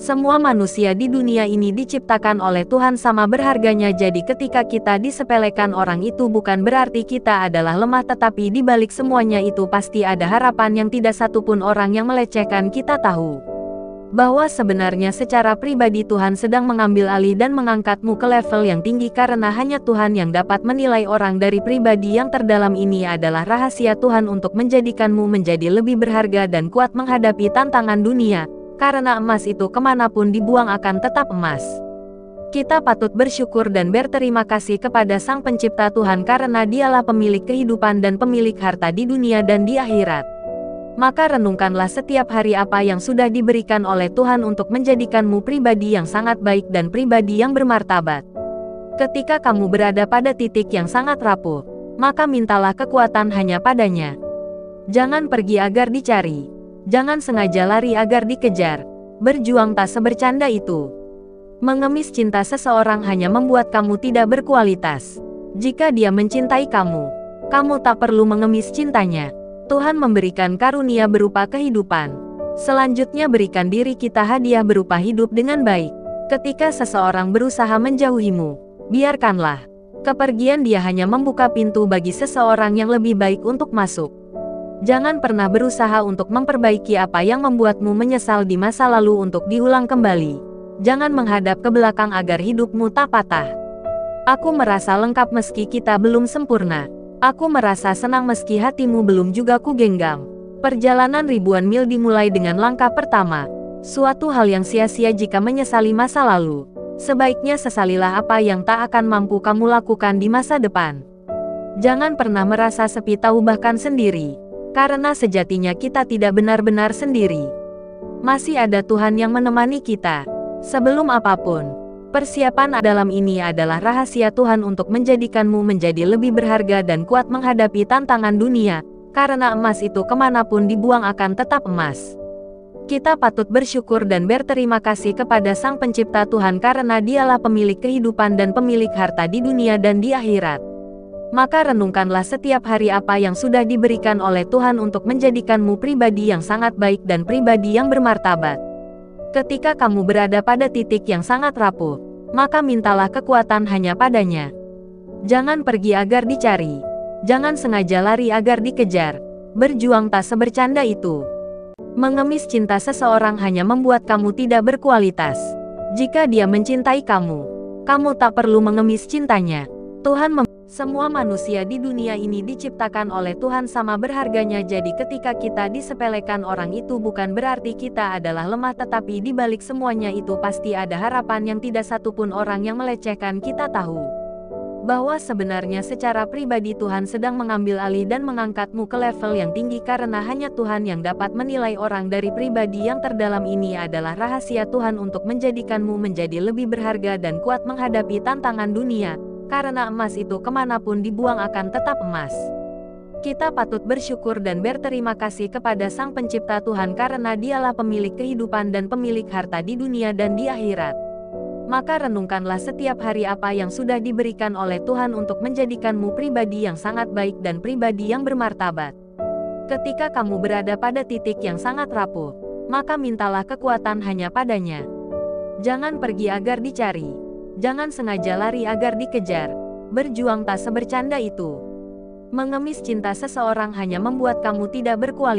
Semua manusia di dunia ini diciptakan oleh Tuhan sama berharganya, jadi ketika kita disepelekan orang itu bukan berarti kita adalah lemah, tetapi di balik semuanya itu pasti ada harapan yang tidak satupun orang yang melecehkan kita tahu. Bahwa sebenarnya secara pribadi Tuhan sedang mengambil alih dan mengangkatmu ke level yang tinggi karena hanya Tuhan yang dapat menilai orang dari pribadi yang terdalam. Ini adalah rahasia Tuhan untuk menjadikanmu menjadi lebih berharga dan kuat menghadapi tantangan dunia. Karena emas itu kemanapun dibuang akan tetap emas. Kita patut bersyukur dan berterima kasih kepada Sang Pencipta Tuhan karena Dialah pemilik kehidupan dan pemilik harta di dunia dan di akhirat. Maka renungkanlah setiap hari apa yang sudah diberikan oleh Tuhan untuk menjadikanmu pribadi yang sangat baik dan pribadi yang bermartabat. Ketika kamu berada pada titik yang sangat rapuh, maka mintalah kekuatan hanya padanya. Jangan pergi agar dicari. Jangan sengaja lari agar dikejar. Berjuang tak sebercanda itu. Mengemis cinta seseorang hanya membuat kamu tidak berkualitas. Jika dia mencintai kamu, kamu tak perlu mengemis cintanya. Tuhan memberikan karunia berupa kehidupan. Selanjutnya berikan diri kita hadiah berupa hidup dengan baik. Ketika seseorang berusaha menjauhimu, biarkanlah. Kepergian dia hanya membuka pintu bagi seseorang yang lebih baik untuk masuk. Jangan pernah berusaha untuk memperbaiki apa yang membuatmu menyesal di masa lalu untuk diulang kembali. Jangan menghadap ke belakang agar hidupmu tak patah. Aku merasa lengkap meski kita belum sempurna. Aku merasa senang meski hatimu belum juga kugenggam. Perjalanan ribuan mil dimulai dengan langkah pertama. Suatu hal yang sia-sia jika menyesali masa lalu. Sebaiknya sesalilah apa yang tak akan mampu kamu lakukan di masa depan. Jangan pernah merasa sepi tahu bahkan sendiri. Karena sejatinya kita tidak benar-benar sendiri. Masih ada Tuhan yang menemani kita. Sebelum apapun, persiapan dalam ini adalah rahasia Tuhan untuk menjadikanmu menjadi lebih berharga dan kuat menghadapi tantangan dunia. Karena emas itu kemanapun dibuang akan tetap emas. Kita patut bersyukur dan berterima kasih kepada Sang Pencipta Tuhan karena Dialah pemilik kehidupan dan pemilik harta di dunia dan di akhirat. Maka renungkanlah setiap hari apa yang sudah diberikan oleh Tuhan untuk menjadikanmu pribadi yang sangat baik dan pribadi yang bermartabat. Ketika kamu berada pada titik yang sangat rapuh, maka mintalah kekuatan hanya padanya. Jangan pergi agar dicari. Jangan sengaja lari agar dikejar. Berjuang tak sebercanda itu. Mengemis cinta seseorang hanya membuat kamu tidak berkualitas. Jika dia mencintai kamu, kamu tak perlu mengemis cintanya. Semua manusia di dunia ini diciptakan oleh Tuhan sama berharganya, jadi ketika kita disepelekan orang itu bukan berarti kita adalah lemah, tetapi di balik semuanya itu pasti ada harapan yang tidak satupun orang yang melecehkan kita tahu. Bahwa sebenarnya secara pribadi Tuhan sedang mengambil alih dan mengangkatmu ke level yang tinggi karena hanya Tuhan yang dapat menilai orang dari pribadi yang terdalam. Ini adalah rahasia Tuhan untuk menjadikanmu menjadi lebih berharga dan kuat menghadapi tantangan dunia. Karena emas itu kemanapun dibuang akan tetap emas. Kita patut bersyukur dan berterima kasih kepada Sang Pencipta Tuhan karena Dialah pemilik kehidupan dan pemilik harta di dunia dan di akhirat. Maka renungkanlah setiap hari apa yang sudah diberikan oleh Tuhan untuk menjadikanmu pribadi yang sangat baik dan pribadi yang bermartabat. Ketika kamu berada pada titik yang sangat rapuh, maka mintalah kekuatan hanya padanya. Jangan pergi agar dicari. Jangan sengaja lari agar dikejar. Berjuang tak sebercanda itu. Mengemis cinta seseorang hanya membuat kamu tidak berkualitas.